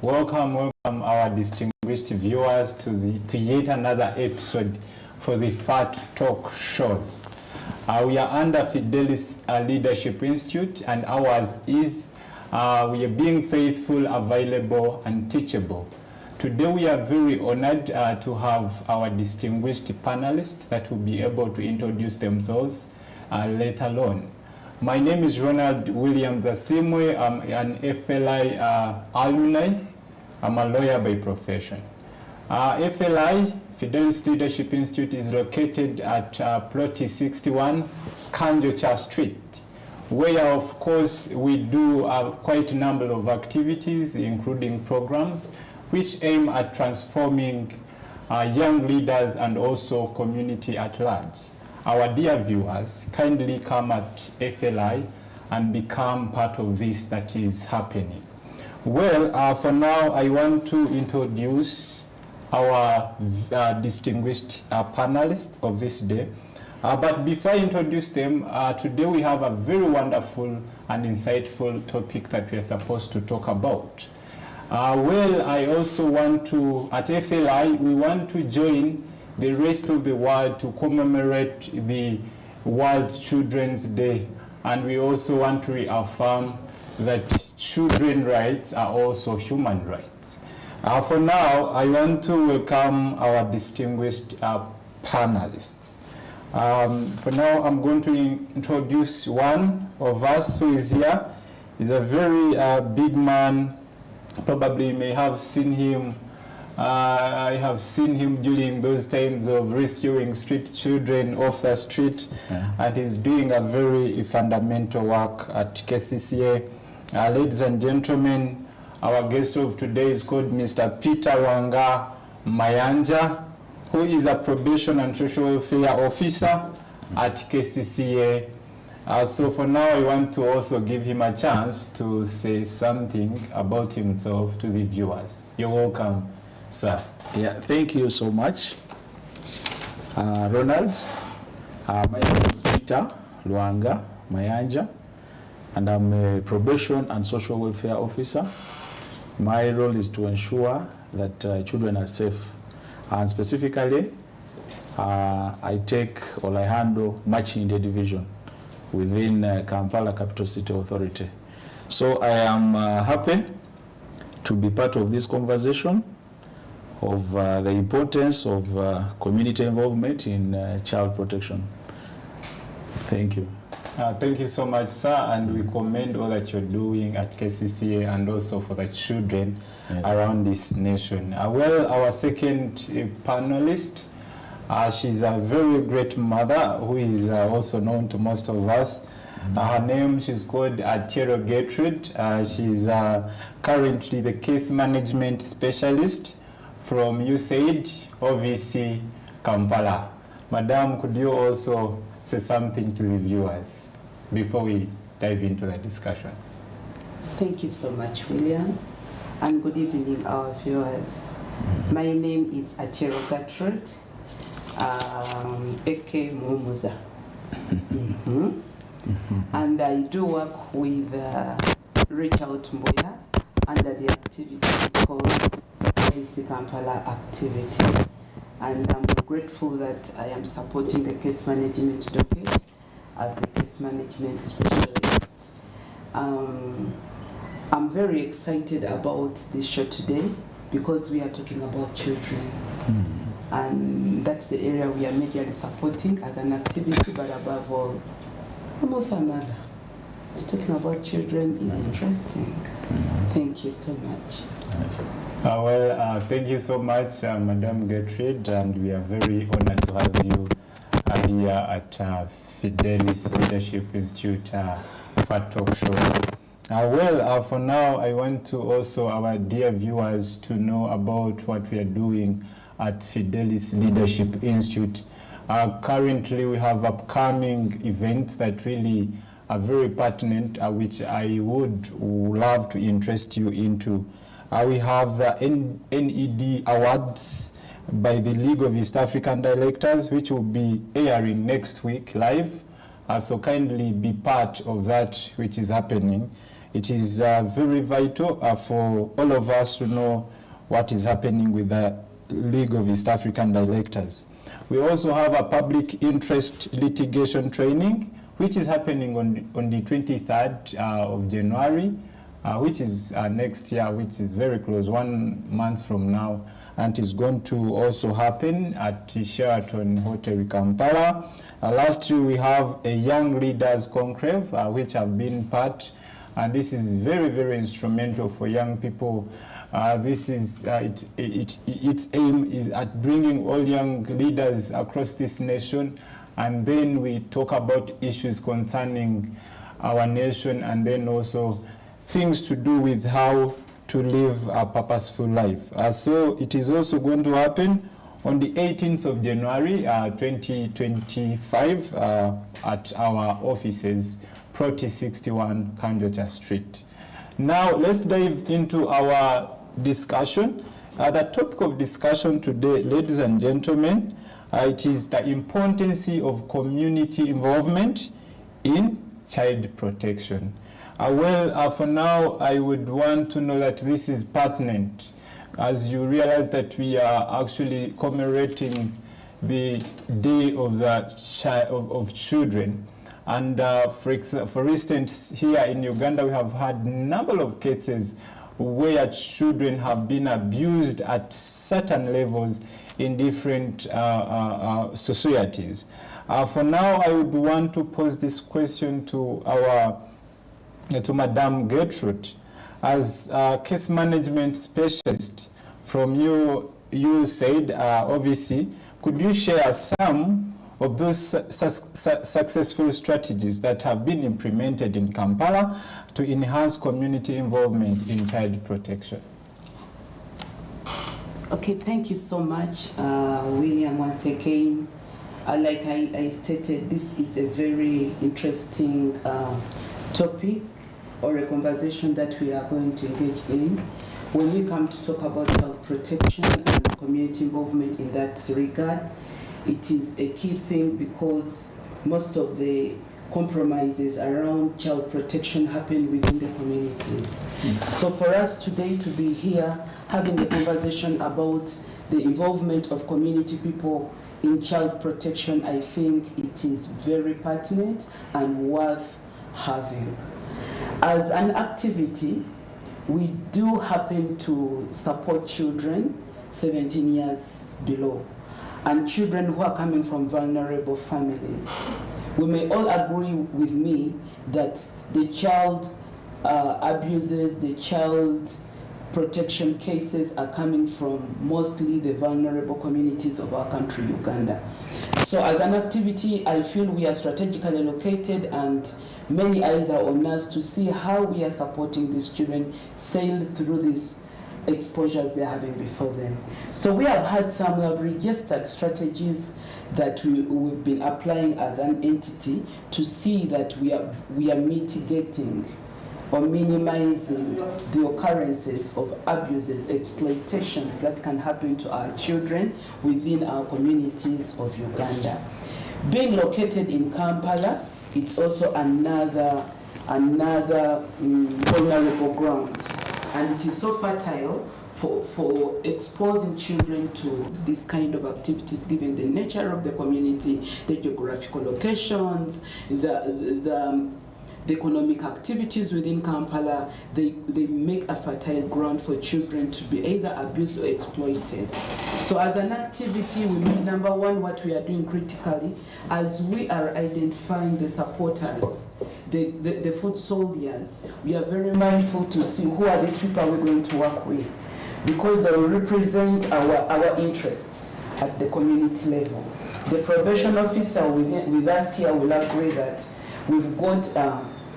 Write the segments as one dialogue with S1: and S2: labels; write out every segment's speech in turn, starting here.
S1: Welcome our distinguished viewers to yet another episode for the Fat Talk shows. We are under Fidelis Leadership Institute, and ours is we are being faithful, available, and teachable. Today we are very honored to have our distinguished panelists that will be able to introduce themselves later on. My name is Ronald Williams Asimwe. I'm an FLI alumni. I'm a lawyer by profession. FLI, Fidelis Leadership Institute, is located at Plot 61, Kanjocha Street, where, of course, we do quite a number of activities, including programs, which aim at transforming young leaders and also community at large. Our dear viewers, kindly come at FLI and become part of this that is happening. Well, for now, I want to introduce our distinguished panelists of this day. But before I introduce them, today we have a very wonderful and insightful topic that we are supposed to talk about. Well, I also want to, at FLI, we want to join the rest of the world to commemorate the World Children's Day. And we also want to reaffirm that children's rights are also human rights. For now, I want to welcome our distinguished panelists. For now, I'm going to introduce one of us who is here. He's a very big man. Probably you may have seen him. I have seen him during those times of rescuing street children off the street, and he's doing a very fundamental work at KCCA. Ladies and gentlemen, our guest of today is called Mr. Peter Wanga Mayanja, who is a probation and social welfare officer at KCCA. So for now, I want to also give him a chance to say something about himself to the viewers. You're welcome, sir.
S2: Yeah, thank you so much, Ronald. My name is Peter Luanga Mayanja, and I'm a probation and social welfare officer. My role is to ensure that children are safe, and specifically, I take or I handle Machinda division within Kampala Capital City Authority. So I am happy to be part of this conversation of the importance of community involvement in child protection. Thank you.
S1: Thank you so much, sir, and we commend all that you're doing at KCCA and also for the children around this nation. Well, our second panelist, she's a very great mother who is also known to most of us. Her name, she's called Atiero Gertrude. She's currently the case management specialist from USAID, OVC, Kampala. Madam, could you also say something to the viewers before we dive into the discussion?
S3: Thank you so much, William, and good evening, our viewers. My name is Atiero Gertrude, aka Mumuza. And I do work with Reach Out Mboya under the activity called OVC Kampala activity. And I'm grateful that I am supporting the case management docket as the case management specialist. I'm very excited about this show today because we are talking about children. And that's the area we are majorly supporting as an activity, but above all, I'm also a mother. So talking about children is interesting. Thank you so much.
S1: Well, thank you so much, Madam Gertrude, and we are very honored to have you here at Fidelis Leadership Institute for talk shows. Well, for now, I want to also our dear viewers to know about what we are doing at Fidelis Leadership Institute. Currently, we have upcoming events that really are very pertinent, which I would love to interest you into. We have the NED Awards by the League of East African Directors, which will be airing next week live. So kindly be part of that which is happening. It is very vital for all of us to know what is happening with the League of East African Directors. We also have a public interest litigation training, which is happening on the 23rd of January, which is next year, which is very close, 1 month from now, and is going to also happen at the Sheraton Hotel Kampala. Lastly, we have a Young Leaders Conclave, which have been part, and this is very, very instrumental for young people. This is its aim is at bringing all young leaders across this nation, and then we talk about issues concerning our nation, and then also things to do with how to live a purposeful life. So it is also going to happen on the 18th of January 2025 at our offices, Proti 61 Kanjocha Street. Now let's dive into our discussion. The topic of discussion today, ladies and gentlemen, it is the importance of community involvement in child protection. For now, I would want to know that this is pertinent, as you realize that we are actually commemorating the Day of the of Children. And for instance, here in Uganda, we have had a number of cases where children have been abused at certain levels in different societies. For now, I would want to pose this question to Madame Gertrude. As a case management specialist, from you said, obviously, could you share some of those successful strategies that have been implemented in Kampala to enhance community involvement in child protection?
S3: Okay, thank you so much, William, once again. Like I stated, this is a very interesting topic or a conversation that we are going to engage in. When we come to talk about child protection and community involvement in that regard, it is a key thing because most of the compromises around child protection happen within the communities. So for us today to be here having a conversation about the involvement of community people in child protection, I think it is very pertinent and worth having. As an activity, we do happen to support children 17 years below and children who are coming from vulnerable families. We may all agree with me that the child abuses, the child protection cases are coming from mostly the vulnerable communities of our country, Uganda. So as an activity, I feel we are strategically located and many eyes are on us to see how we are supporting these children sail through these exposures they're having before them. So we have registered strategies that we've been applying as an entity to see that we are mitigating or minimizing the occurrences of abuses, exploitations that can happen to our children within our communities of Uganda. Being located in Kampala, it's also another vulnerable ground, and it is so fertile for exposing children to this kind of activities, given the nature of the community, the geographical locations, the economic activities within Kampala. They make a fertile ground for children to be either abused or exploited. So as an activity, we mean, number one, what we are doing critically, as we are identifying the supporters, the foot soldiers, we are very mindful to see who are these people we're going to work with, because they will represent our interests at the community level. The probation officer with us here will agree that we've got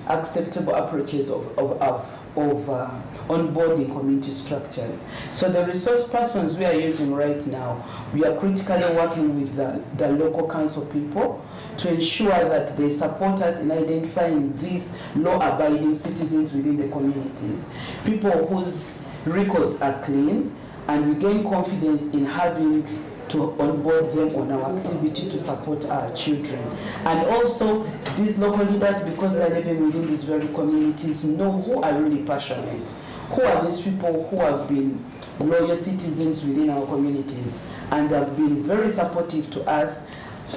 S3: acceptable approaches of onboarding community structures. So the resource persons we are using right now, we are critically working with the local council people to ensure that they support us in identifying these law-abiding citizens within the communities, people whose records are clean, and we gain confidence in having to onboard them on our activity to support our children. And also, these local leaders, because they're living within these very communities, know who are really passionate. Who are these people who have been loyal citizens within our communities and have been very supportive to us,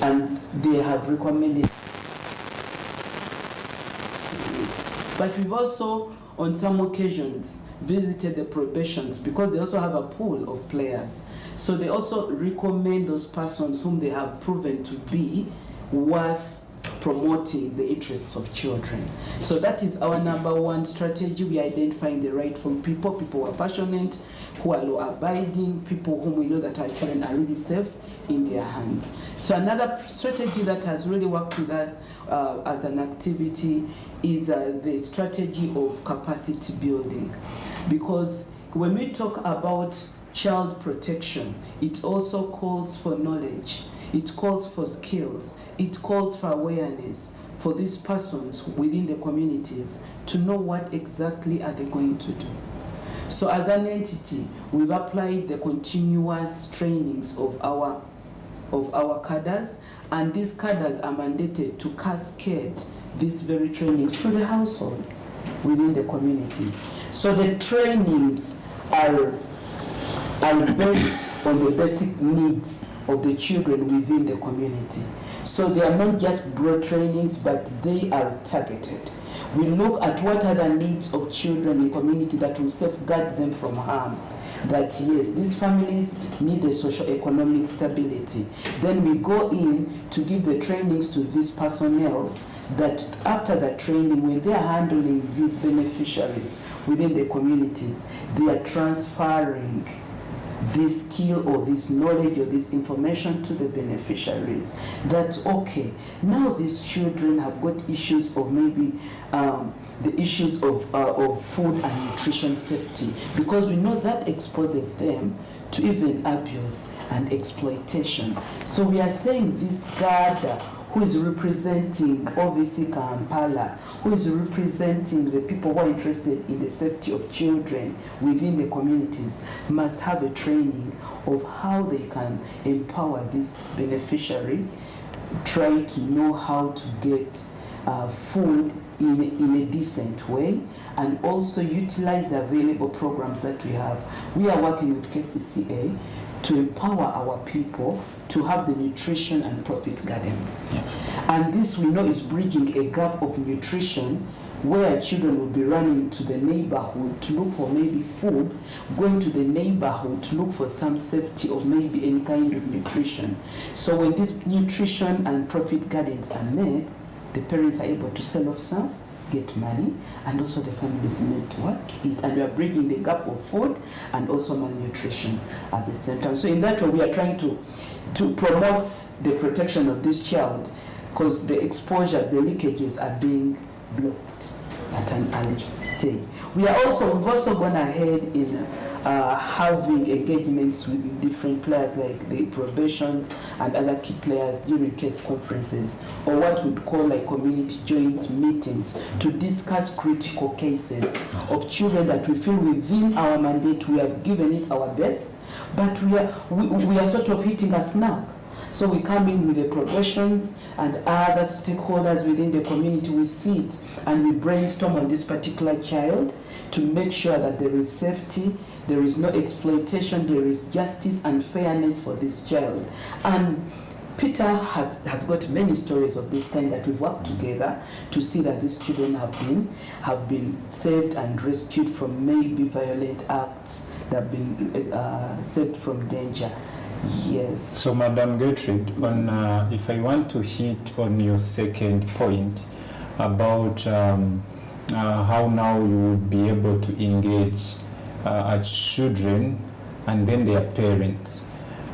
S3: and they have recommended. But we've also, on some occasions, visited the probations because they also have a pool of players. So they also recommend those persons whom they have proven to be worth promoting the interests of children. So that is our number one strategy. We are identifying the rightful people, people who are passionate, who are law-abiding, people whom we know that our children are really safe in their hands. So another strategy that has really worked with us as an activity is the strategy of capacity building. Because when we talk about child protection, it also calls for knowledge, it calls for skills, it calls for awareness for these persons within the communities to know what exactly are they going to do. So as an entity, we've applied the continuous trainings of our cadres, and these cadres are mandated to cascade these very trainings to the households within the communities. So the trainings are based on the basic needs of the children within the community. So they are not just broad trainings, but they are targeted. We look at what are the needs of children in community that will safeguard them from harm. That yes, these families need a socio-economic stability. Then we go in to give the trainings to these personnel that after that training, when they are handling these beneficiaries within the communities, they are transferring this skill or this knowledge or this information to the beneficiaries. That okay, now these children have got issues of maybe the issues of food and nutrition safety, because we know that exposes them to even abuse and exploitation. So we are saying this gather who is representing OVC Kampala, who is representing the people who are interested in the safety of children within the communities, must have a training of how they can empower this beneficiary, try to know how to get food in a decent way, and also utilize the available programs that we have. We are working with KCCA to empower our people to have the nutrition and profit guidance. Yeah. And this we know is bridging a gap of nutrition where children will be running to the neighborhood to look for maybe food, going to the neighborhood to look for some safety of maybe any kind of nutrition. So when this nutrition and profit guidance are made, the parents are able to sell off some, get money, and also the family is made to work to eat. And we are bridging the gap of food and also malnutrition at the same time. So in that way, we are trying to promote the protection of this child, because the exposures, the leakages are being blocked at an early stage. We've also gone ahead in having engagements with different players like the probations and other key players during case conferences, or what we'd call like community joint meetings, to discuss critical cases of children that we feel within our mandate we have given it our best, but we are sort of hitting a snag. So we come in with the probations and other stakeholders within the community. We sit and we brainstorm on this particular child to make sure that there is safety, there is no exploitation, there is justice and fairness for this child. And Peter has got many stories of this kind that we've worked together to see that these children have been saved and rescued from maybe violent acts, that have been saved from danger. Yes. So,
S1: Madam Gertrude, on if I want to hit on your second point about how now you will be able to engage children and then their parents.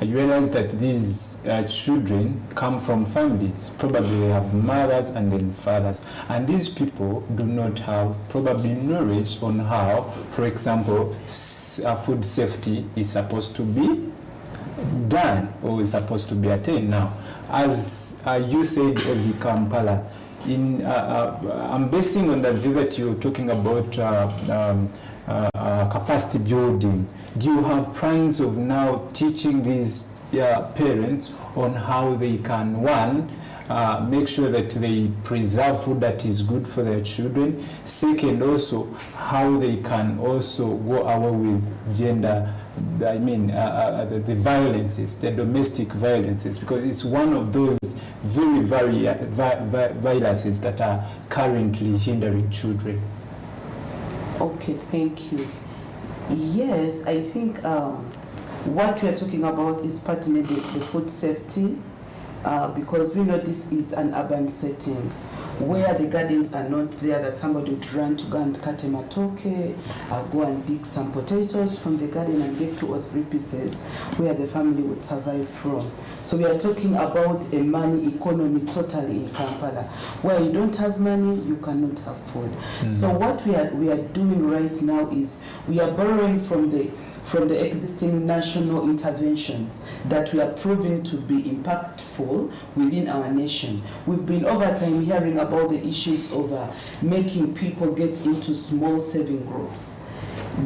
S1: You realize that these children come from families. Probably they have mothers and then fathers. And these people do not have probably knowledge on how, for example, food safety is supposed to be done or is supposed to be attained. Now, as you said, Ovi Kampala, I'm basing on that view that you're talking about capacity building. Do you have plans of now teaching these parents on how they can, one, make sure that they preserve food that is good for their children. Second, also how they can also go away with gender, the violences, the domestic violences, because it's one of those very violences that are currently hindering children.
S3: Okay, thank you. Yes, I think what we are talking about is partly the food safety, because we know this is an urban setting where the gardens are not there, that somebody would run to go and cut a matoke, go and dig some potatoes from the garden and get 2 or 3 pieces where the family would survive from. So we are talking about a money economy totally in Kampala. Where you don't have money, you cannot have food. So what we are doing right now is we are borrowing from the existing national interventions that we are proving to be impactful within our nation. We've been over time hearing about the issues of making people get into small saving groups.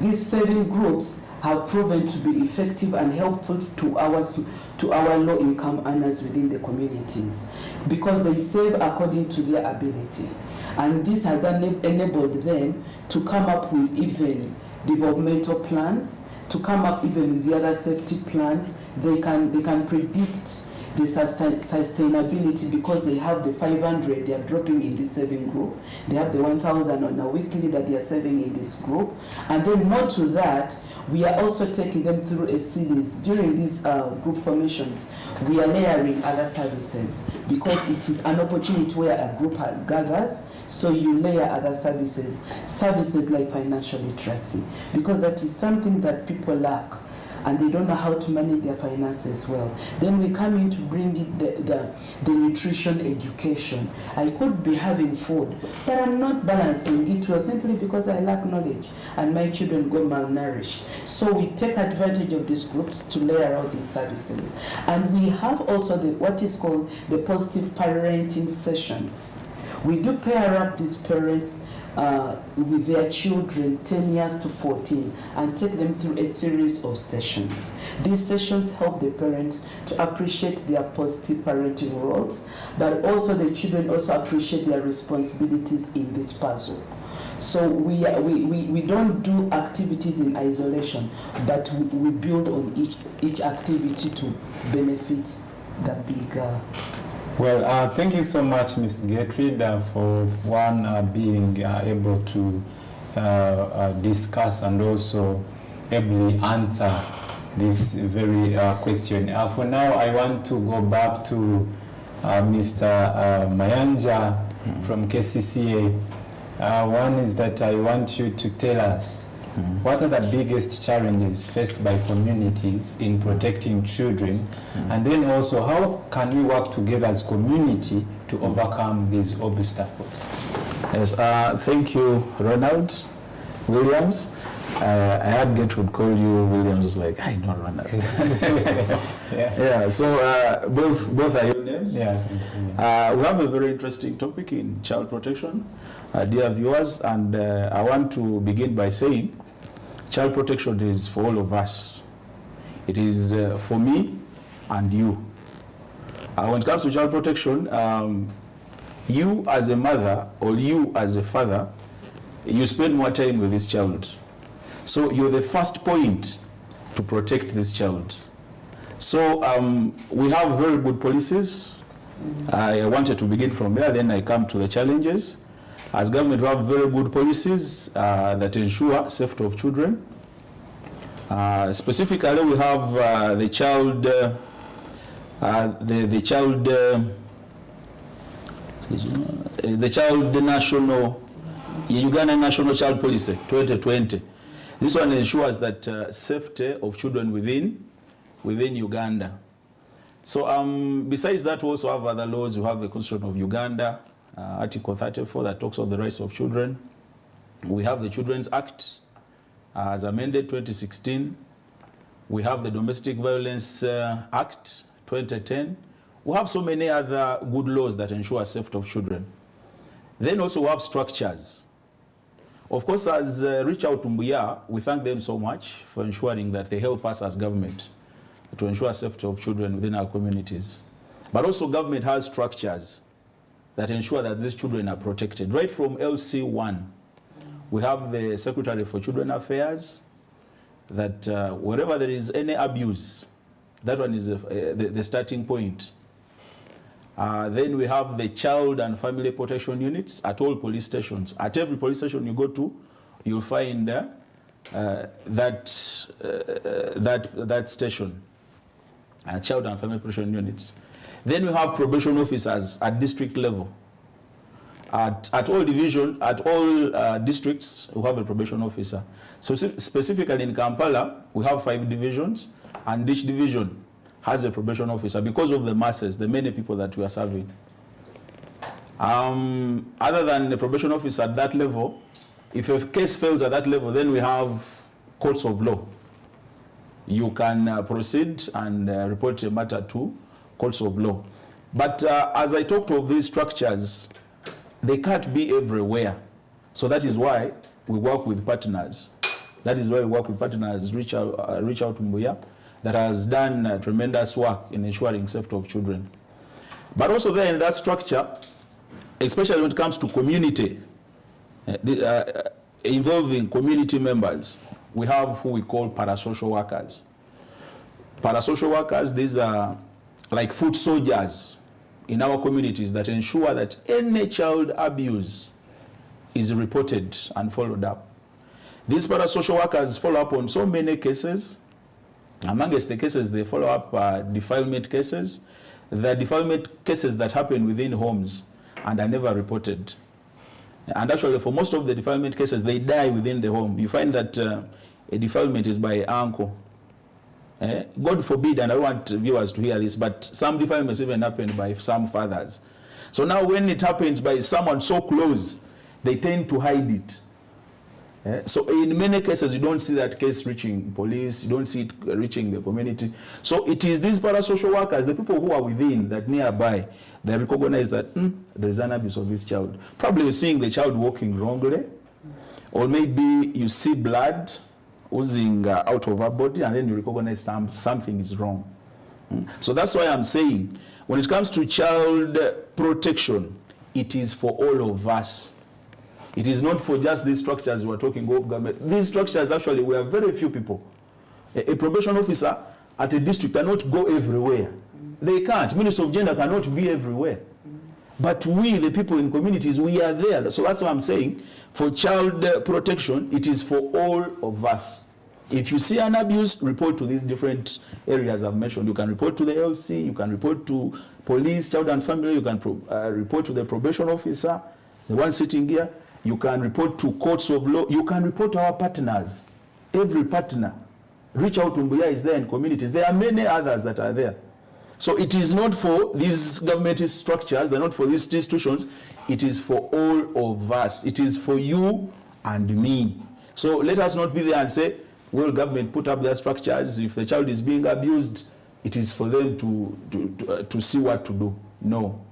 S3: These saving groups have proven to be effective and helpful to our low-income earners within the communities, because they save according to their ability. And this has enabled them to come up with even developmental plans, to come up even with the other safety plans. They can predict the sustainability, because they have the 500 they are dropping in this saving group. They have the 1,000 on a weekly that they are saving in this group. And then more to that, we are also taking them through a series. During these group formations, we are layering other services, because it is an opportunity where a group gathers. So you layer other services like financial literacy, because that is something that people lack and they don't know how to manage their finances well. Then we come in to bring in the nutrition education. I could be having food, but I'm not balancing it well simply because I lack knowledge and my children go malnourished. So we take advantage of these groups to layer out these services. And we have also what is called the positive parenting sessions. We do pair up these parents with their children 10 years to 14 and take them through a series of sessions. These sessions help the parents to appreciate their positive parenting roles, but also the children also appreciate their responsibilities in this puzzle. So we don't do activities in isolation, but we build on each activity to benefit the bigger.
S1: Well, thank you so much, Mr. Gertrude, for being able to discuss and also ably answer this very question. For now, I want to go back to Mr. Mayanja from KCCA. One is that I want you to tell us what are the biggest challenges faced by communities in protecting children, and then also how can we work together as community to overcome these obstacles?
S2: Yes, thank you, Ronald Williams. I had Gertrude call you Williams. I was like, I know Ronald. Yeah. So both are your names.
S1: Yeah.
S2: We have a very interesting topic in child protection, dear viewers, and I want to begin by saying child protection is for all of us. It is for me and you. When it comes to child protection, you as a mother or you as a father, you spend more time with this child. So you're the first point to protect this child. So we have very good policies. I wanted to begin from there, then I come to the challenges. As government, we have very good policies that ensure safety of children. Specifically, we have the child national, Uganda National Child Policy 2020. This one ensures that safety of children within Uganda. So besides that, we also have other laws. We have the Constitution of Uganda, Article 34, that talks of the rights of children. We have the Children's Act, as amended 2016. We have the Domestic Violence Act 2010. We have so many other good laws that ensure safety of children. Then also we have structures. Of course, as Reach Out Mbuya, we thank them so much for ensuring that they help us as government. to ensure safety of children within our communities. But also government has structures that ensure that these children are protected. Right from LC1, we have the Secretary for Children Affairs, that wherever there is any abuse, that one is the starting point. Then we have the Child and Family Protection Units at all police stations. At every police station you go to, you'll find that station, Child and Family Protection Units. Then we have probation officers at district level. At all division, at all districts, we have a probation officer. So specifically in Kampala, we have 5 divisions, and each division has a probation officer because of the masses, the many people that we are serving. Other than the probation officer at that level, if a case fails at that level, then we have courts of law. You can proceed and report a matter to courts of law. But as I talked of these structures, they can't be everywhere. So that is why we work with partners. That is why we work with partners, Reach Out Mbuya, that has done tremendous work in ensuring safety of children. But also there in that structure, especially when it comes to community, involving community members, we have who we call parasocial workers. Parasocial workers, these are like foot soldiers in our communities that ensure that any child abuse is reported and followed up. These parasocial workers follow up on so many cases. Amongst the cases they follow up defilement cases. The defilement cases that happen within homes and are never reported. And actually for most of the defilement cases, they die within the home. You find that a defilement is by uncle. God forbid, and I don't want viewers to hear this, but some defilements even happen by some fathers. So now when it happens by someone so close, they tend to hide it. So in many cases, you don't see that case reaching police, you don't see it reaching the community. So it is these parasocial workers, the people who are within, that nearby, they recognize that there is an abuse of this child. Probably you're seeing the child walking wrongly, or maybe you see blood oozing out of her body, and then you recognize something is wrong. So that's why I'm saying, when it comes to child protection, it is for all of us. It is not for just these structures we're talking of government. These structures, actually, we have very few people. A probation officer at a district cannot go everywhere. They can't. Minister of Gender cannot be everywhere. But we, the people in communities, we are there. So that's what I'm saying. For child protection, it is for all of us. If you see an abuse, report to these different areas I've mentioned. You can report to the LC, you can report to police, child and family, you can report to the probation officer, the one sitting here. You can report to courts of law. You can report to our partners. Every partner. Reach Out Mbuya is there in communities. There are many others that are there. So it is not for these government structures, they're not for these institutions. It is for all of us. It is for you and me. So let us not be there and say, well, government put up their structures. If the child is being abused, it is for them to see what to do. No.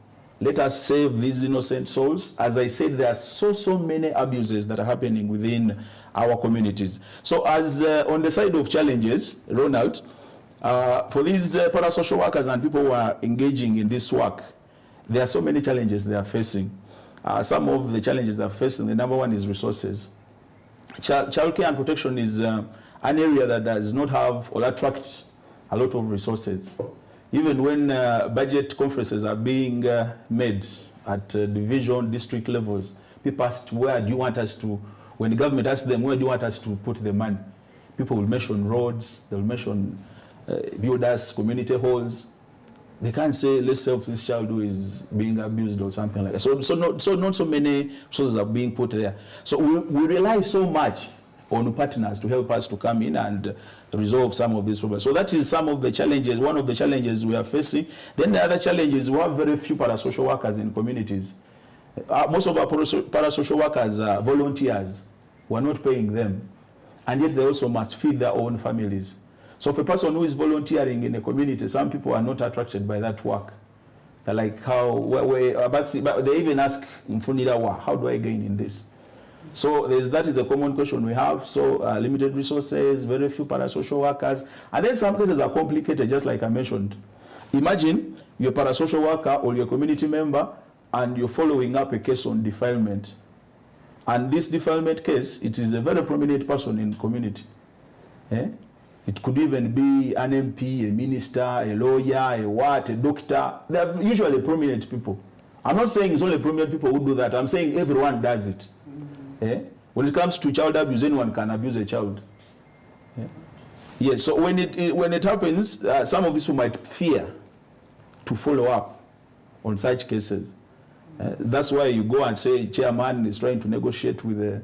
S2: Let us save these innocent souls. As I said, there are so many abuses that are happening within our communities. So as on the side of challenges, Ronald, for these parasocial workers and people who are engaging in this work, there are so many challenges they are facing. Some of the challenges they are facing, the number one is resources. Child care and protection is an area that does not have or attract a lot of resources. Even when budget conferences are being made at division, district levels, people ask, where do you want us to, when the government asks them, where do you want us to put the money? People will mention roads, they will mention builders, community halls. They can't say, let's help this child who is being abused or something like that. So not so many resources are being put there. So we rely so much on partners to help us to come in and resolve some of these problems. So that is some of the challenges, one of the challenges we are facing. Then the other challenge is we have very few parasocial workers in communities. Most of our parasocial workers are volunteers. We're not paying them. And yet they also must feed their own families. So for a person who is volunteering in a community, some people are not attracted by that work. They're like, they even ask, how do I gain in this? So that is a common question we have. So limited resources, very few parasocial workers. And then some cases are complicated, just like I mentioned. Imagine you're a parasocial worker or you're a community member and you're following up a case on defilement. And this defilement case, it is a very prominent person in the community. It could even be an MP, a minister, a lawyer, a doctor. They're usually prominent people. I'm not saying it's only prominent people who do that. I'm saying everyone does it. When it comes to child abuse, anyone can abuse a child. Yes, so when it happens, some of these who might fear to follow up on such cases. That's why you go and say chairman is trying to negotiate with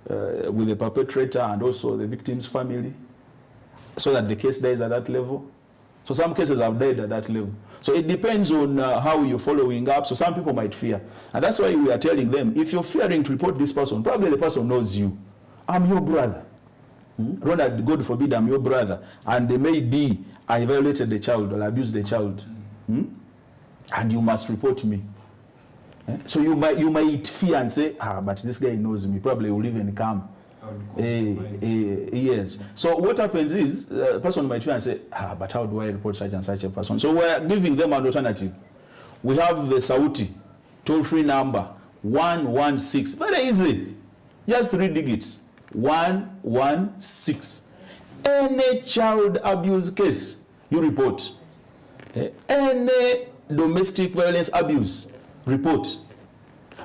S2: the perpetrator and also the victim's family so that the case dies at that level. So some cases have died at that level. So it depends on how you're following up. So some people might fear. And that's why we are telling them, if you're fearing to report this person, probably the person knows you. I'm your brother. Ronald, God forbid, I'm your brother. And they may be, I violated the child or abused the child. And you must report me. So you might fear and say, but this guy knows me. Probably will even come. Yes. So what happens is, a person might fear and say, but how do I report such and such a person? So we're giving them an alternative. We have the Sauti toll-free number, 116. Very easy. Just 3 digits. 116. Any child abuse case, you report. Any domestic violence abuse, report.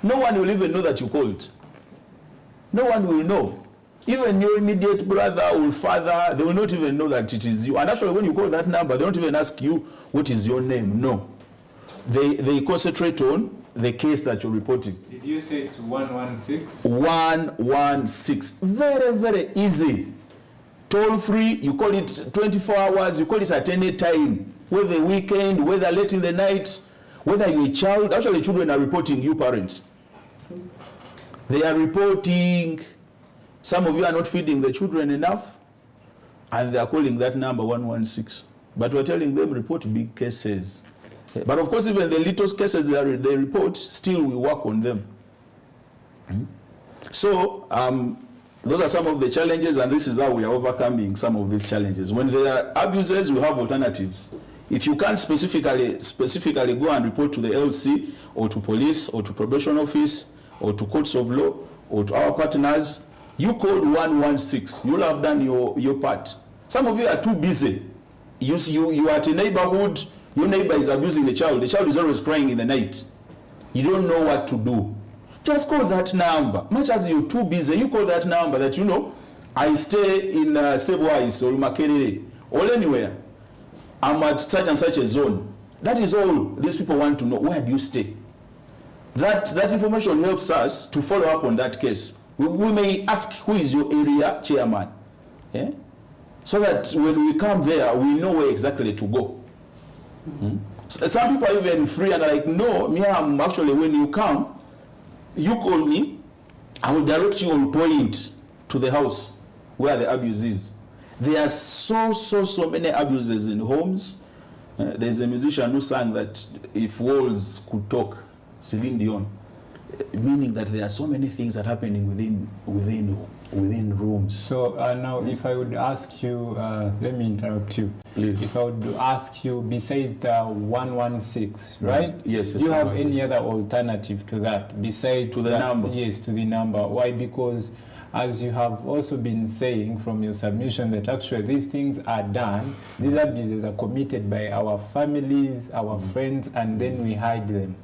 S2: No one will even know that you called. No one will know. Even your immediate brother or father, they will not even know that it is you. And actually, when you call that number, they don't even ask you, what is your name? No. They concentrate on the case that you're reporting.
S1: Did you say it's 116?
S2: 116. Very, very easy. Toll free, you call it 24 hours, you call it at any time. Whether weekend, whether late in the night, whether you're a child. Actually, children are reporting you parents. They are reporting, some of you are not feeding the children enough, and they are calling that number 116. But we're telling them, report big cases. But of course, even the little cases they report, still we work on them. So, those are some of the challenges, and this is how we are overcoming some of these challenges. When there are abuses, we have alternatives. If you can't specifically go and report to the LC, or to police, or to probation office, or to courts of law, or to our partners, you call 116. You'll have done your part. Some of you are too busy. You are at a neighborhood, your neighbor is abusing the child is always crying in the night. You don't know what to do. Just call that number. Much as you're too busy, you call that number that you know, I stay in Sebwais or Makerere or anywhere. I'm at such and such a zone. That is all these people want to know. Where do you stay? That information helps us to follow up on that case. We may ask, who is your area chairman? So that when we come there, we know where exactly to go. Some people are even free and are like, no, me, I'm actually, when you come, you call me, I will direct you on point to the house where the abuse is. There are so many abuses in homes. There's a musician who sang that if walls could talk, Celine Dion, meaning that there are so many things that are happening within rooms.
S1: So now if I would ask you, let me interrupt you.
S2: Please.
S1: If I would ask you, besides the 116, right?
S2: Yes.
S1: Do you have any other alternative to that besides
S2: to the number?
S1: Yes, to the number. Why? Because as you have also been saying from your submission that actually these things are done, these abuses are committed by our families, our friends, and then we hide them.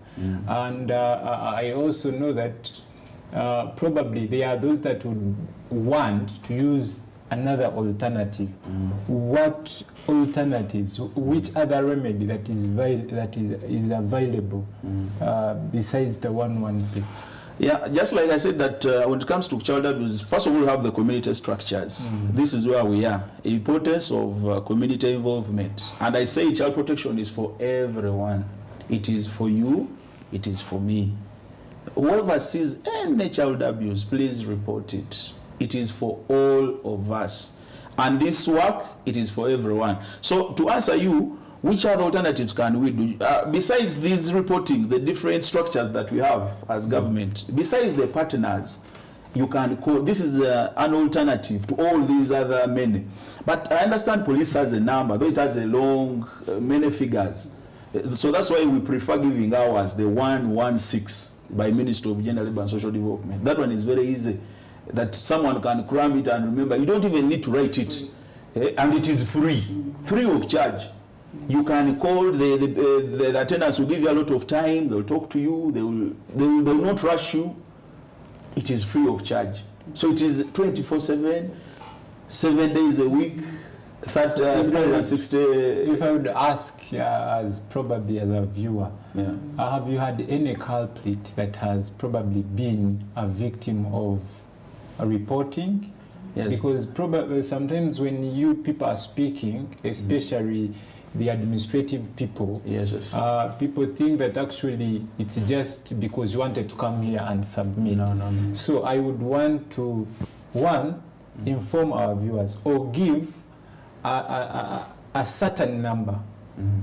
S1: And I also know that probably there are those that would want to use another alternative. What alternatives? Which other remedy that is available besides the 116?
S2: Yeah, just like I said that when it comes to child abuse, first of all, we have the community structures. This is where we are. Importance of community involvement. And I say child protection is for everyone. It is for you. It is for me. Whoever sees any child abuse, please report it. It is for all of us. And this work, it is for everyone. So to answer you, which other alternatives can we do? Besides these reportings, the different structures that we have as government, besides the partners, you can call. This is an alternative to all these other many. But I understand police has a number, though it has a long, many figures. So that's why we prefer giving ours, the 116 by Ministry of Gender, Labour and Social Development. That one is very easy, that someone can cram it and remember. You don't even need to write it. And it is free of charge. You can call, the attendants will give you a lot of time, they'll talk to you, they will not rush you. It is free of charge. So it is 24/7, 7 days a week, 360.
S1: If I would ask, as probably as a viewer, have you had any culprit that has probably been a victim of a reporting?
S2: Yes.
S1: Because probably sometimes when you people are speaking, especially the administrative people,
S2: Yes.
S1: people think that actually it's just because you wanted to come here and submit.
S2: No.
S1: So I would want to, one, inform our viewers or give a certain number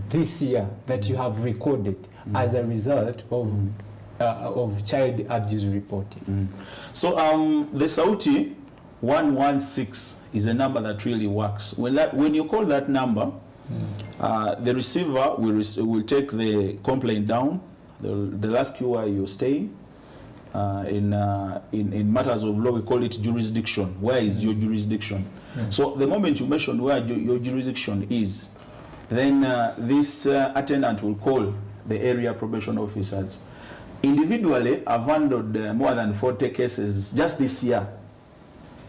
S1: this year that you have recorded as a result of child abuse reporting.
S2: So the Sauti 116 is a number that really works. When you call that number, the receiver will take the complaint down. They'll ask you where you're staying. In matters of law, we call it jurisdiction. Where is your jurisdiction? So the moment you mention where your jurisdiction is, then this attendant will call the area probation officers. Individually, I've handled more than 40 cases just this year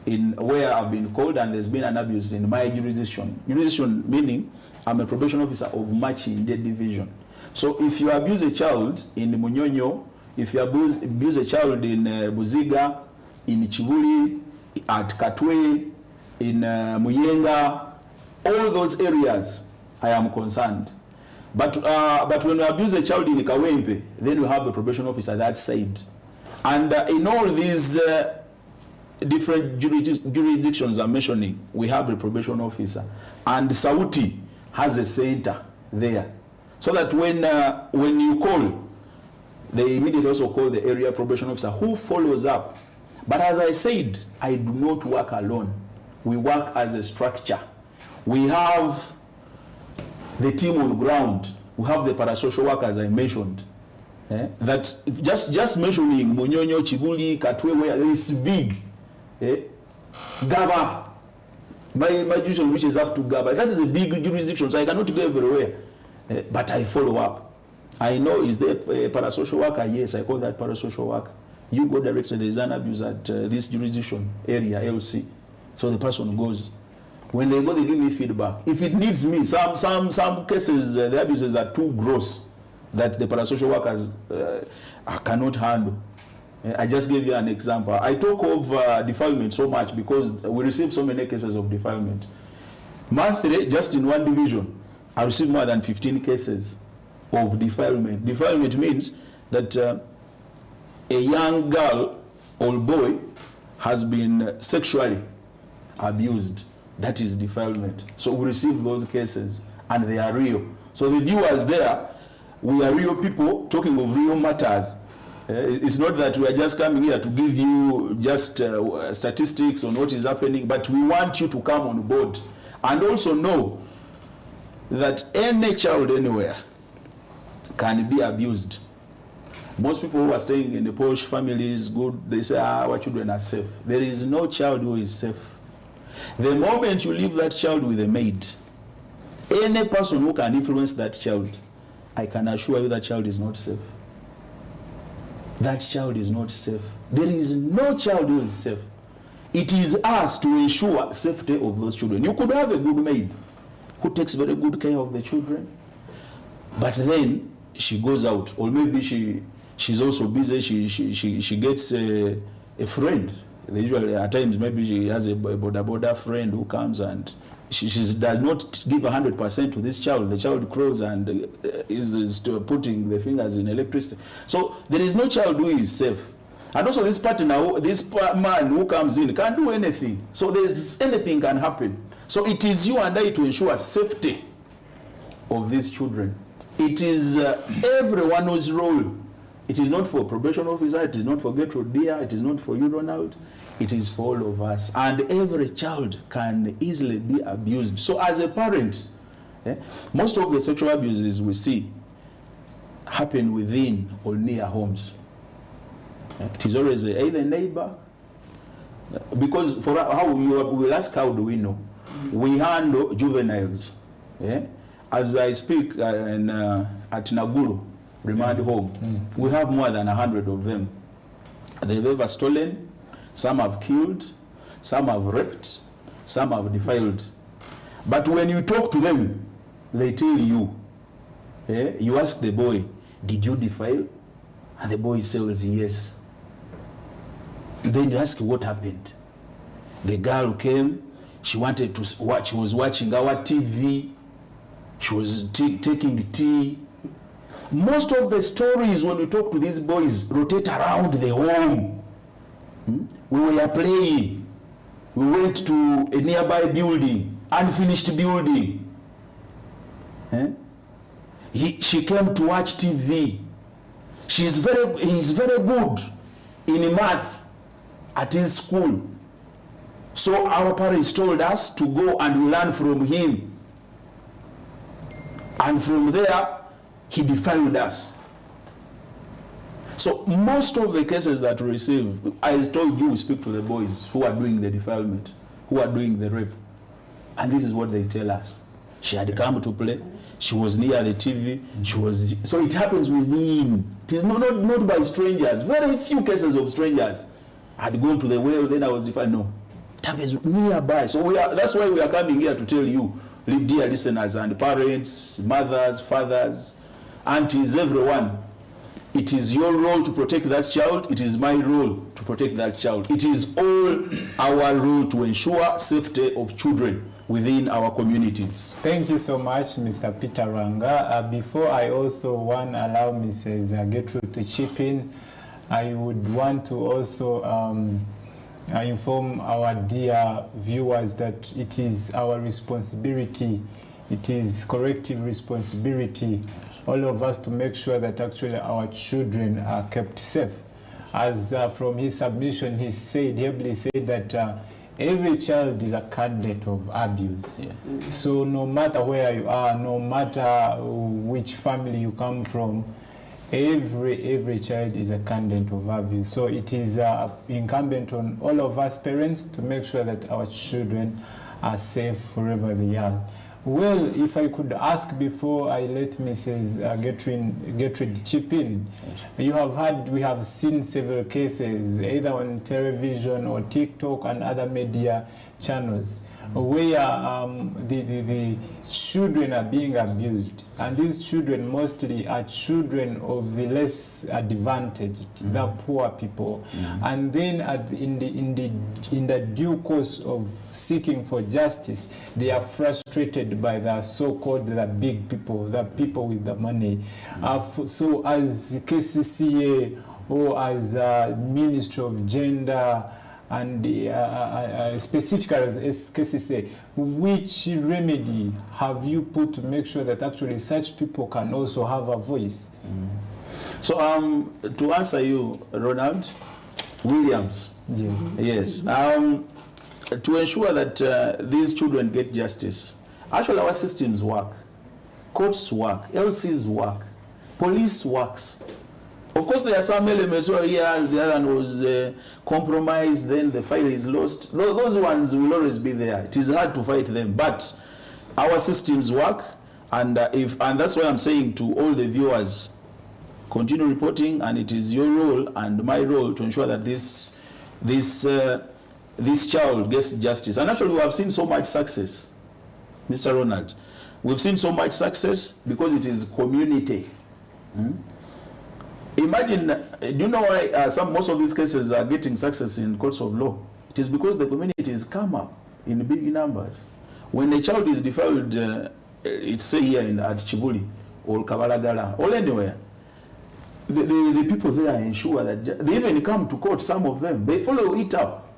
S2: in where I've been called and there's been an abuse in my jurisdiction. Jurisdiction meaning I'm a probation officer of Machinde division. So if you abuse a child in Munyonyo, if you abuse a child in Buziga, in Chibuli, at Katwe, in Muyenga, all those areas, I am concerned. But when you abuse a child in Kawempe, then you have a probation officer that side. And in all these different jurisdictions I'm mentioning, we have a probation officer. And Sauti has a center there. So that when you call, they immediately also call the area probation officer who follows up. But as I said, I do not work alone. We work as a structure. We have the team on ground. We have the parasocial workers I mentioned. That just mentioning Munyonyo, Chibuli, Katwe, where it's big. Gaba. My jurisdiction reaches up to Gaba. That is a big jurisdiction, so I cannot go everywhere. But I follow up. I know, is there a parasocial worker? Yes, I call that parasocial worker. You go directly, there is an abuse at this jurisdiction area, LC. So the person goes. When they go, they give me feedback. If it needs me, some cases, the abuses are too gross that the parasocial workers cannot handle. I just gave you an example. I talk of defilement so much because we receive so many cases of defilement. Monthly, just in one division, I receive more than 15 cases of defilement. Defilement means that a young girl or boy has been sexually abused. That is defilement. So we receive those cases and they are real. So the viewers there, we are real people talking of real matters. It's not that we are just coming here to give you just statistics on what is happening, but we want you to come on board and also know that any child anywhere can be abused. Most people who are staying in the posh families, good, they say, our children are safe. There is no child who is safe. The moment you leave that child with a maid, any person who can influence that child, I can assure you that child is not safe. That child is not safe. There is no child who is safe. It is us to ensure safety of those children. You could have a good maid who takes very good care of the children, but then she goes out, or maybe she's also busy. She gets a friend. Usually at times maybe she has a border friend who comes and she does not give 100% to this child. The child crawls and is putting the fingers in electricity. So there is no child who is safe. And also this partner, this man who comes in can't do anything. So there's anything can happen. So it is you and I to ensure safety of these children. It is everyone's role It is not for probation officer, it is not for Gertrude Dear, it is not for you, Ronald. It is for all of us. And every child can easily be abused. So as a parent, most of the sexual abuses we see happen within or near homes. It is always either neighbor, because for how you will ask, how do we know? We handle juveniles. As I speak at Naguru remand home, we have more than 100 of them. They've ever stolen, some have killed, some have raped, some have defiled. But when you talk to them, they tell you, you ask the boy, did you defile? And the boy says yes. Then you ask what happened. The girl came, she wanted to watch, she was watching our TV, she was taking tea. Most of the stories when we talk to these boys rotate around the home. We were playing. We went to a nearby building, unfinished building. She came to watch TV. He's very good in math at his school. So our parents told us to go and learn from him. And from there, he defiled us. So most of the cases that we receive, I told you, we speak to the boys who are doing the defilement, who are doing the rape. And this is what they tell us. She had come to play. She was near the TV. So it happens within. It is not by strangers. Very few cases of strangers. I had gone to the well, then I was defiled. No. It happens nearby. So that's why we are coming here to tell you, dear listeners and parents, mothers, fathers, aunties, everyone, it is your role to protect that child. It is my role to protect that child. It is all our role to ensure safety of children within our communities.
S1: Thank you so much, Mr. Peter Rwanga. Before I also want to allow Mrs. Gertrude to chip in, I would want to also inform our dear viewers that it is our responsibility, it is collective responsibility, all of us, to make sure that actually our children are kept safe. As from his submission, he ably said that every child is a candidate of abuse. So no matter where you are, no matter which family you come from, every child is a candidate of abuse. So it is incumbent on all of us parents to make sure that our children are safe wherever they are. Well, if I could ask before I let Mrs. Gertrude chip in, we have seen several cases, either on television or TikTok and other media channels, where the children are being abused, and these children mostly are children of the less advantaged, the poor people, and then in the due course of seeking for justice, they are frustrated by the so-called the big people, the people with the money. So as KCCA or as Ministry of Gender and specifically as KCCA, which remedy have you put to make sure that actually such people can also have a voice?
S2: So to answer you, Ronald Williams, yes, to ensure that these children get justice, actually our systems work, courts work, LCs work, police works. Of course, there are some elements where the other one was compromised, then the file is lost. Those ones will always be there. It is hard to fight them, but our systems work, and that's why I'm saying to all the viewers, continue reporting, and it is your role and my role to ensure that this child gets justice. And actually, we have seen so much success, Mr. Ronald. We've seen so much success because it is community. Imagine, do you know why most of these cases are getting success in courts of law? It is because the communities come up in big numbers. When a child is defiled, it's say here at Chibuli or Kabalagala or anywhere, the people there ensure that they even come to court, some of them, they follow it up.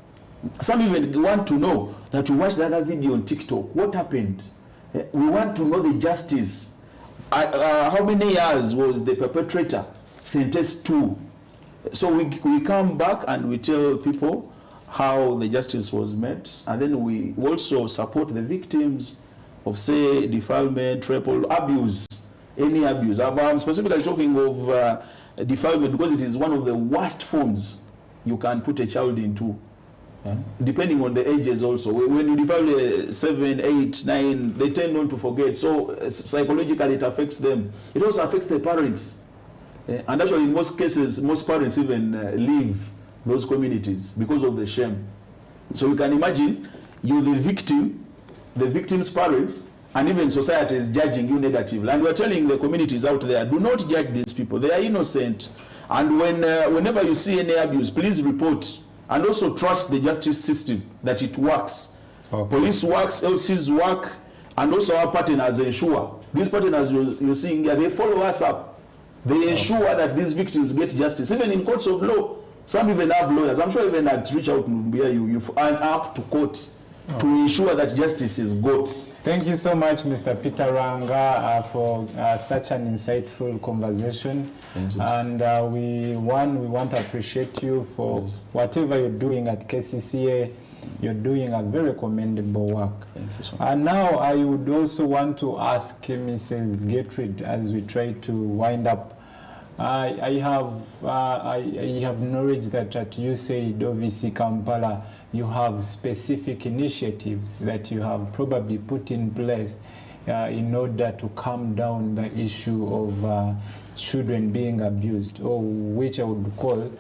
S2: Some even want to know that we watched the other video on TikTok. What happened? We want to know the justice. How many years was the perpetrator sentence 2. So we come back and we tell people how the justice was met, and then we also support the victims of, say, defilement, triple abuse, any abuse. I'm specifically talking of defilement because it is one of the worst forms you can put a child into, depending on the ages also. When you defile 7, 8, 9, they tend not to forget. So psychologically it affects them. It also affects the parents. And actually in most cases, most parents even leave those communities because of the shame. So you can imagine you the victim, the victim's parents, and even society is judging you negatively. And we're telling the communities out there, do not judge these people. They are innocent. And whenever you see any abuse, please report. And also trust the justice system, that it works. Okay. Police works, LCs work, and also our partners ensure. These partners you're seeing here, they follow us up. They ensure that these victims get justice. Even in courts of law, some even have lawyers. I'm sure even at Reach Out Mumbia, you've up to court to ensure that justice is got.
S1: Thank you so much, Mr. Peter Ranga, for such an insightful conversation. And we want to appreciate you for whatever you're doing at KCCA. You're doing a very commendable work.
S2: Thank you so much.
S1: And now I would also want to ask Mrs. Gertrude, as we try to wind up. I have knowledge that at USAID, OVC Kampala, you have specific initiatives that you have probably put in place in order to calm down the issue of children being abused, or which I would call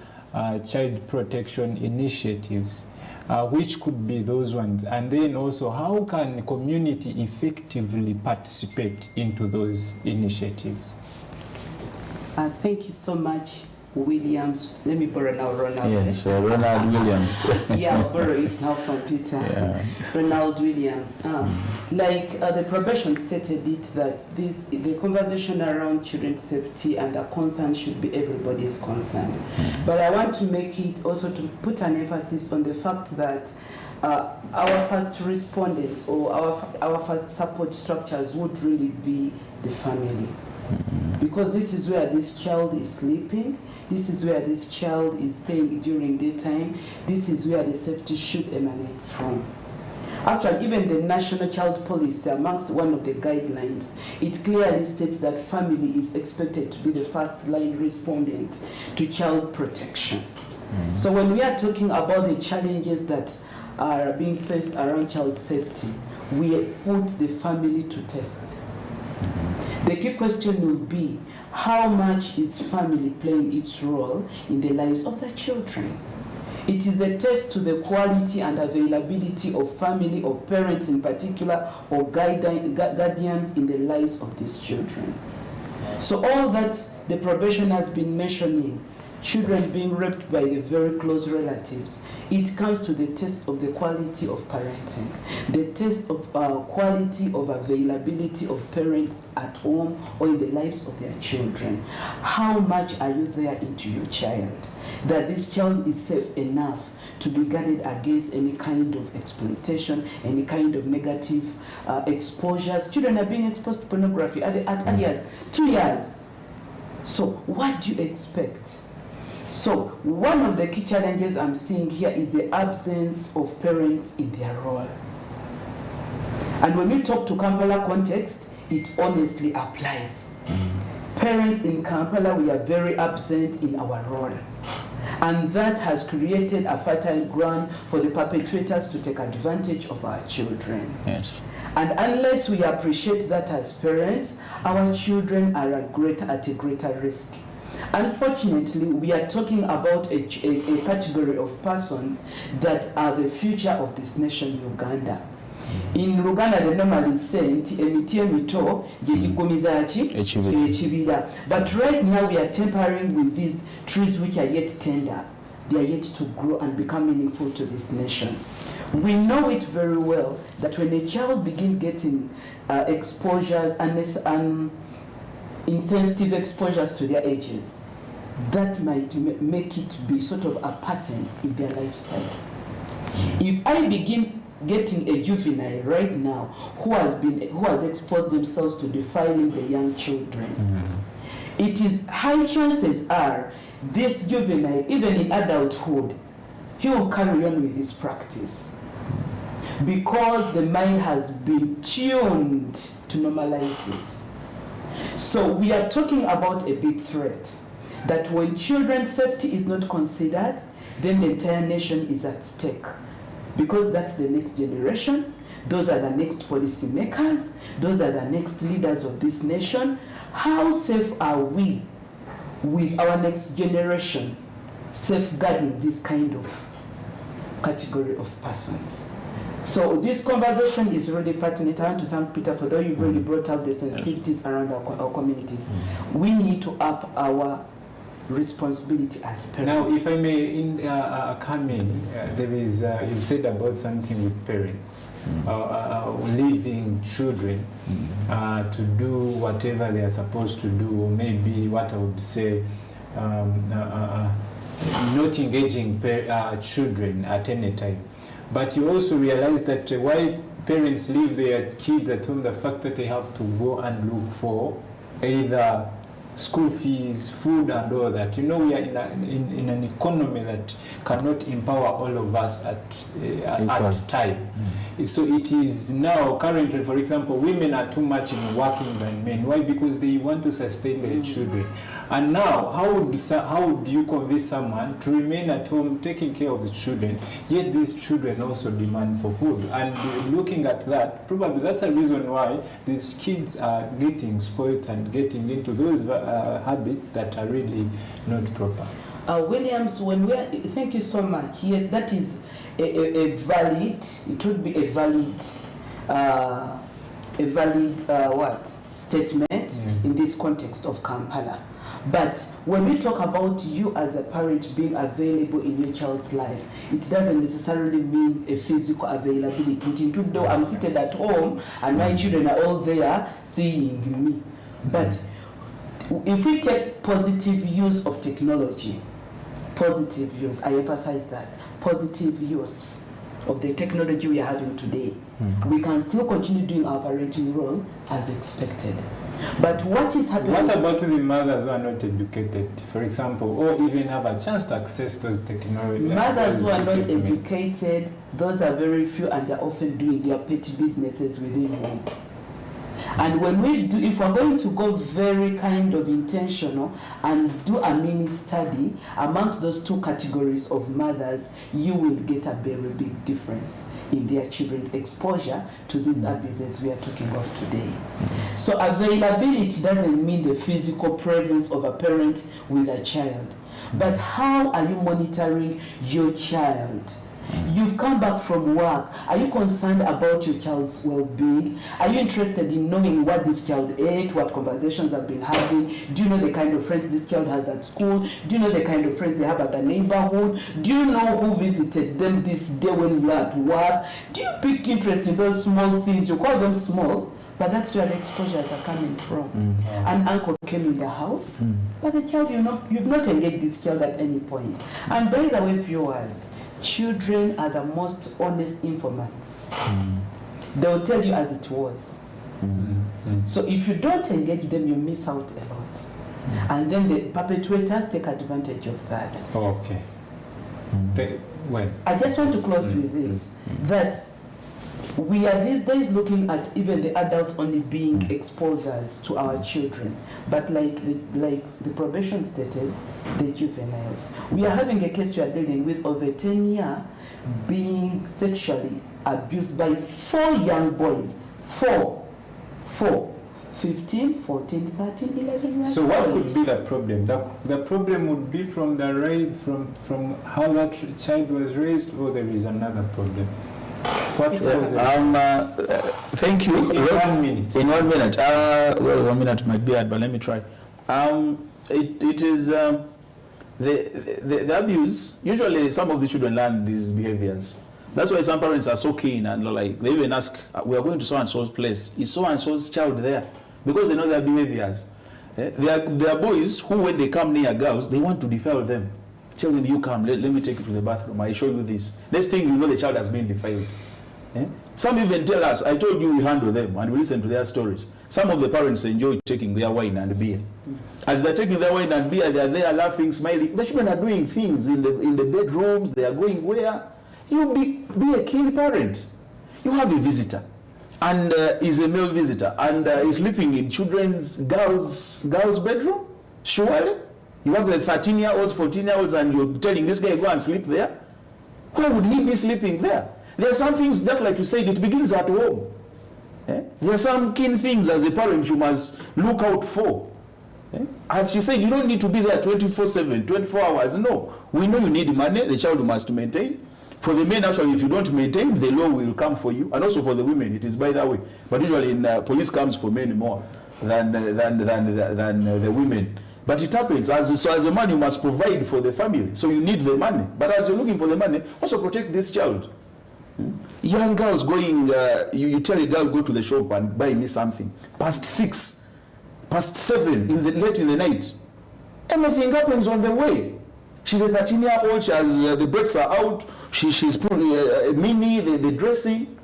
S1: child protection initiatives. Which could be those ones? And then also, how can community effectively participate into those initiatives?
S3: Thank you so much, Williams. Let me borrow now Ronald.
S2: Yes, Ronald Williams.
S3: Yeah, I'll borrow it now from Peter. Yeah. Ronald Williams. Like the probation stated it, that the conversation around children's safety and the concern should be everybody's concern. But I want to make it also to put an emphasis on the fact that our first respondents or our first support structures would really be the family. Because this is where this child is sleeping, this is where this child is staying during daytime, this is where the safety should emanate from. Actually, even the National Child Policy, amongst one of the guidelines, it clearly states that family is expected to be the first line respondent to child protection. So when we are talking about the challenges that are being faced around child safety, we put the family to test. The key question will be, how much is family playing its role in the lives of the children? It is a test to the quality and availability of family or parents in particular, or guardians in the lives of these children. So all that the probation has been mentioning, children being raped by the very close relatives, it comes to the test of the quality of parenting, the test of quality of availability of parents at home or in the lives of their children. How much are you there into your child? That this child is safe enough to be guarded against any kind of exploitation, any kind of negative exposures. Children are being exposed to pornography at early 2 years. So what do you expect? So one of the key challenges I'm seeing here is the absence of parents in their role. And when we talk to Kampala context, it honestly applies. Parents in Kampala, we are very absent in our role. And that has created a fertile ground for the perpetrators to take advantage of our children.
S2: Yes.
S3: And unless we appreciate that as parents, our children are at a greater risk. Unfortunately, we are talking about a category of persons that are the future of this nation, Uganda. In Uganda, they normally say, but right now we are tampering with these trees which are yet tender. They are yet to grow and become meaningful to this nation. We know it very well that when a child begins getting exposures and insensitive exposures to their ages, that might make it be sort of a pattern in their lifestyle. If I begin getting a juvenile right now who has exposed themselves to defiling the young children, it is high chances are this juvenile, even in adulthood, he will carry on with this practice because the mind has been tuned to normalize it. So we are talking about a big threat, that when children's safety is not considered, then the entire nation is at stake, because that's the next generation, those are the next policy makers, those are the next leaders of this nation. How safe are we with our next generation safeguarding this kind of category of persons? So this conversation is really pertinent. I want to thank Peter for that. You've really brought out the sensitivities around our communities. We need to up our responsibility as parents.
S1: Now, if I may come in, there is, you've said about something with parents, leaving children to do whatever they are supposed to do, or maybe what I would say, not engaging children at any time. But you also realize that why parents leave their kids at home, the fact that they have to go and look for either school fees, food, and all that. You know, we are in an economy that cannot empower all of us at time. So it is now currently, for example, women are too much in working than men. Why? Because they want to sustain their children. And now, how would you convince someone to remain at home taking care of the children, yet these children also demand for food? And looking at that, probably that's a reason why these kids are getting spoiled and getting into those habits that are really not proper.
S3: Williams, thank you so much. Yes, that is a valid, it would be a valid statement in this context of Kampala. But when we talk about you as a parent being available in your child's life, it doesn't necessarily mean a physical availability. Though I'm seated at home and my children are all there seeing me. But if we take positive use of technology, positive use, I emphasize that, positive use of the technology we are having today, we can still continue doing our parenting role as expected. But what is happening?
S1: What about the mothers who are not educated, for example, or even have a chance to access those technology?
S3: Mothers who are not educated, those are very few, and they're often doing their petty businesses within home. And when we do, if we're going to go very kind of intentional and do a mini study amongst those two categories of mothers, you will get a very big difference in their children's exposure to these abuses we are talking of today. So availability doesn't mean the physical presence of a parent with a child, but how are you monitoring your child? You've come back from work. Are you concerned about your child's well-being? Are you interested in knowing what this child ate, what conversations have been having? Do you know the kind of friends this child has at school? Do you know the kind of friends they have at the neighborhood? Do you know who visited them this day when you are at work? Do you pick interest in those small things? You call them small, but that's where the exposures are coming from. An uncle came in the house, but the child, you've not engaged this child at any point. And by the way, viewers, children are the most honest informants. They'll tell you as it was. So if you don't engage them, you miss out a lot. And then the perpetrators take advantage of that.
S1: Okay.
S3: I just want to close with this, that we are these days looking at even the adults only being exposures to our children. But like the probation stated, the juveniles. We are having a case we are dealing with of a 10-year being sexually abused by 4 young boys. 4. 15, 14, 13, 11 years
S1: So what could be the problem? The problem would be from the from how that child was raised, or there is another problem? What was it?
S2: Thank you.
S1: In 1 minute.
S2: In 1 minute. Well, 1 minute might be hard, but let me try. It is the abuse. Usually, some of the children learn these behaviors. That's why some parents are so keen, and like they even ask, "We are going to so and so's place. Is so and so's child there?" Because they know their behaviors. There are boys who, when they come near girls, they want to defile them. Tell them, "You come. Let me take you to the bathroom. I show you this." Next thing you know, the child has been defiled. Eh? Some even tell us, I told you we handle them and we listen to their stories. Some of the parents enjoy taking their wine and beer. As they're taking their wine and beer, they're there laughing, smiling. The children are doing things in the bedrooms, they are going where? You be a keen parent. You have a visitor, and is a male visitor, and is sleeping in girls' bedroom? Surely? You have the 13-year-olds, 14-year-olds, and you're telling this guy, go and sleep there? Why would he be sleeping there? There are some things, just like you said, it begins at home. Eh? There are some keen things as a parent you must look out for. Eh? As you said, you don't need to be there 24/7, 24 hours. No. We know you need money, the child must maintain. For the men, actually, if you don't maintain, the law will come for you. And also for the women, it is by that way. But usually police comes for men more than the women. But it happens. So as a man, you must provide for the family. So you need the money. But as you're looking for the money, also protect this child. Young girls going, you tell a girl, go to the shop and buy me something. Past 6, past 7, late in the night. Anything happens on the way. She's a 13-year-old, she has, the breasts are out, she's probably a mini, the dressing.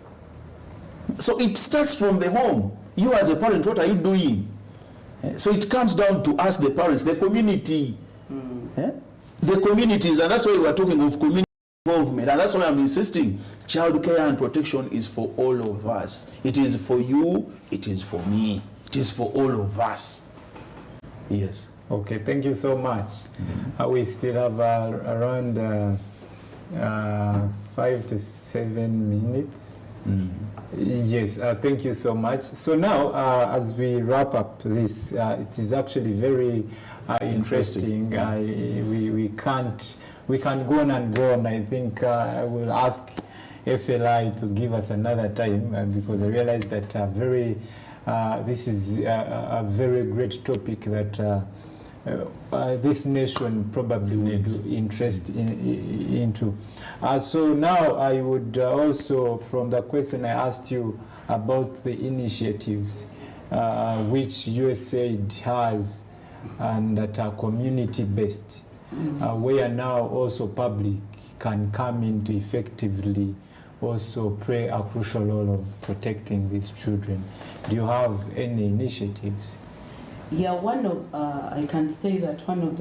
S2: So it starts from the home. You as a parent, what are you doing? So it comes down to us, the parents, the community. The communities, and that's why we're talking of community involvement, and that's why I'm insisting, child care and protection is for all of us. It is for you, it is for me, it is for all of us. Yes.
S1: Okay, thank you so much. We still have around 5 to 7 minutes. Yes, thank you so much. So now, as we wrap up this, it is actually very interesting. We can't go on and go on. I think I will ask FLI to give us another time because I realize that this is a very great topic that this nation probably would be interested into. So now I would also, from the question I asked you about the initiatives which USAID has and that are community-based, where now also public can come in to effectively also play a crucial role of protecting these children. Do you have any initiatives?
S3: Yeah, I can say that one of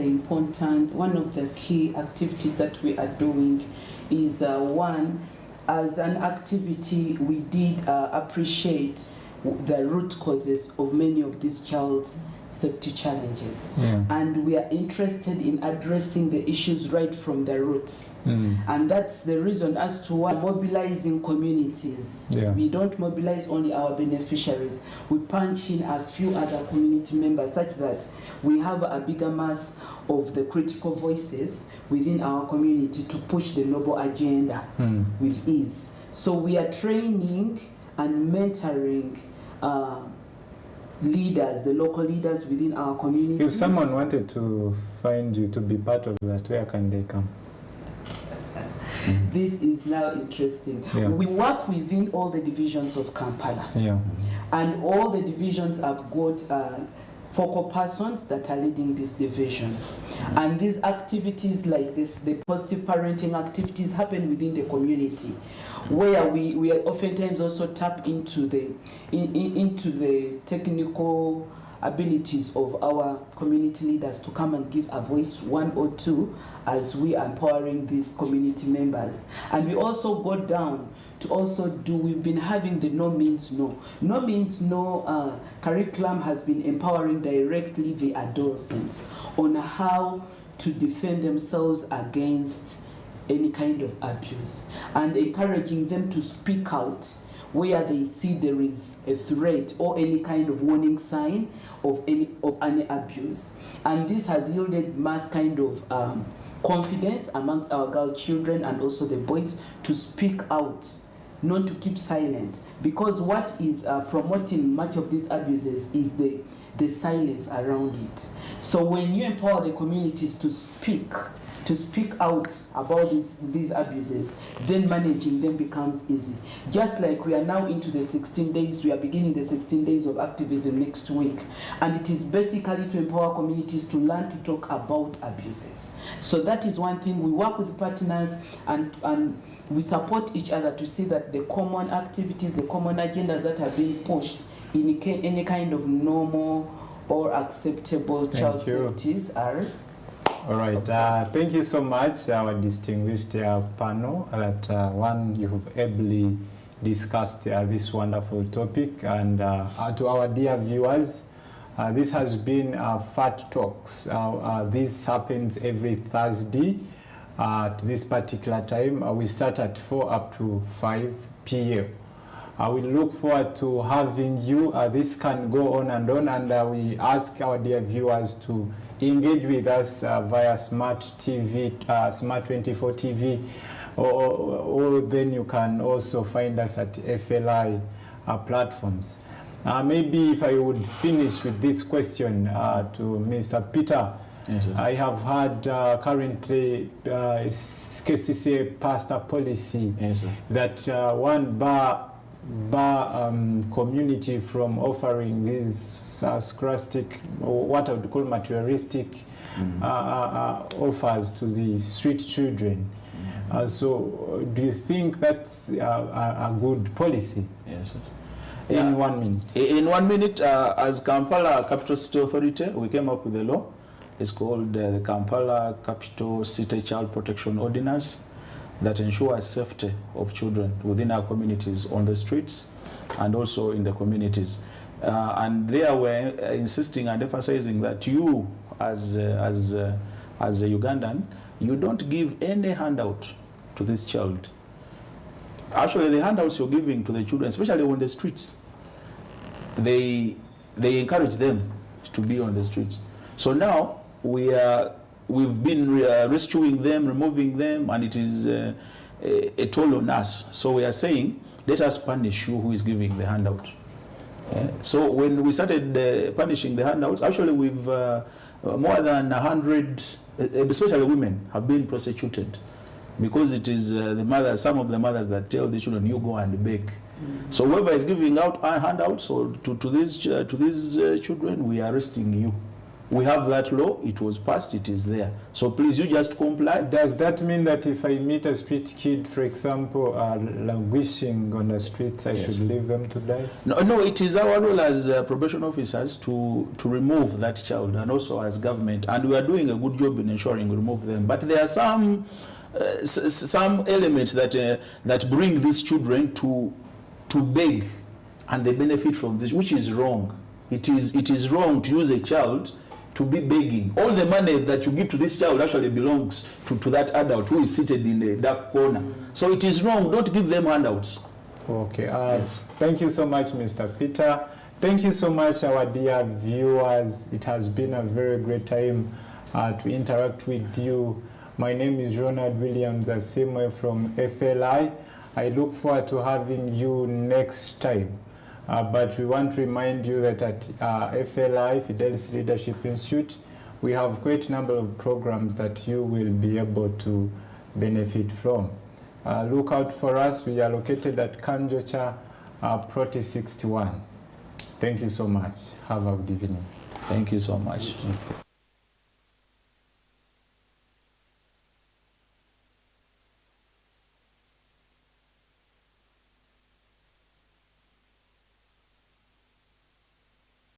S3: the key activities that we are doing is one, as an activity, we did appreciate the root causes of many of these child's safety challenges. And we are interested in addressing the issues right from the roots. And that's the reason as to why mobilizing communities. We don't mobilize only our beneficiaries. We punch in a few other community members such that we have a bigger mass of the critical voices within our community to push the noble agenda with ease. So we are training and mentoring leaders, the local leaders within our community.
S1: If someone wanted to find you to be part of that, where can they come?
S3: This is now interesting. We work within all the divisions of Kampala. And all the divisions have got focal persons that are leading this division. And these activities like this, the positive parenting activities, happen within the community, where we oftentimes also tap into the technical abilities of our community leaders to come and give a voice, one or two, as we are empowering these community members. And we also go down to also we've been having the No Means No. No Means No curriculum has been empowering directly the adolescents on how to defend themselves against any kind of abuse and encouraging them to speak out where they see there is a threat or any kind of warning sign of any abuse. And this has yielded mass kind of confidence amongst our girl children and also the boys to speak out, not to keep silent, because what is promoting much of these abuses is the silence around it. So when you empower the communities to speak, to speak out about these abuses, then managing them becomes easy. Just like we are now into the 16 days, we are beginning the 16 days of activism next week. And it is basically to empower communities to learn to talk about abuses. So that is one thing. We work with partners and we support each other to see that the common activities, the common agendas that are being pushed in any kind of normal or acceptable child safeties are.
S1: All right. Thank you so much, our distinguished panel, that one, you have ably discussed this wonderful topic. And to our dear viewers, this has been Fat Talks. This happens every Thursday at this particular time. We start at 4 up to 5 p.m. We look forward to having you. This can go on, and we ask our dear viewers to engage with us via Smart TV, Smart 24 TV, or then you can also find us at FLI platforms. Maybe if I would finish with this question to Mr. Peter.
S2: Yes, sir.
S1: I have had currently KCCA passed a policy,
S2: Yes, sir.
S1: that one bar community from offering these scholastic, or what I would call materialistic offers to the street children. So do you think that's a good policy?
S2: Yes, sir.
S1: In 1 minute.
S2: In 1 minute, as Kampala Capital City Authority, we came up with a law. It's called the Kampala Capital City Child Protection Ordinance that ensures safety of children within our communities, on the streets and also in the communities. And there we're insisting and emphasizing that you, as a Ugandan, you don't give any handout to this child. Actually, the handouts you're giving to the children, especially on the streets, they encourage them to be on the streets. So now we've been rescuing them, removing them, and it is a toll on us. So we are saying, let us punish you who is giving the handout. So when we started punishing the handouts, actually we've more than 100, especially women, have been prosecuted, because it is the mothers, some of the mothers that tell the children, you go and beg. So whoever is giving out handouts to these children, we are arresting you. We have that law, it was passed, it is there. So please, you just comply.
S1: Does that mean that if I meet a street kid, for example, languishing on the streets, I should leave them to die?
S2: No, it is our role as probation officers to remove that child, and also as government. And we are doing a good job in ensuring we remove them. But there are some elements that bring these children to beg, and they benefit from this, which is wrong. It is wrong to use a child to be begging. All the money that you give to this child actually belongs to that adult who is seated in the dark corner. So it is wrong. Don't give them handouts.
S1: Okay. Thank you so much, Mr. Peter. Thank you so much, our dear viewers. It has been a very great time to interact with you. My name is Ronald Williams Asimwe from FLI. I look forward to having you next time. But we want to remind you that at FLI, Fidelis Leadership Institute, we have quite a number of programs that you will be able to benefit from. Look out for us. We are located at Kanjocha, Proti 61. Thank you so much. Have a good evening.
S2: Thank you so much.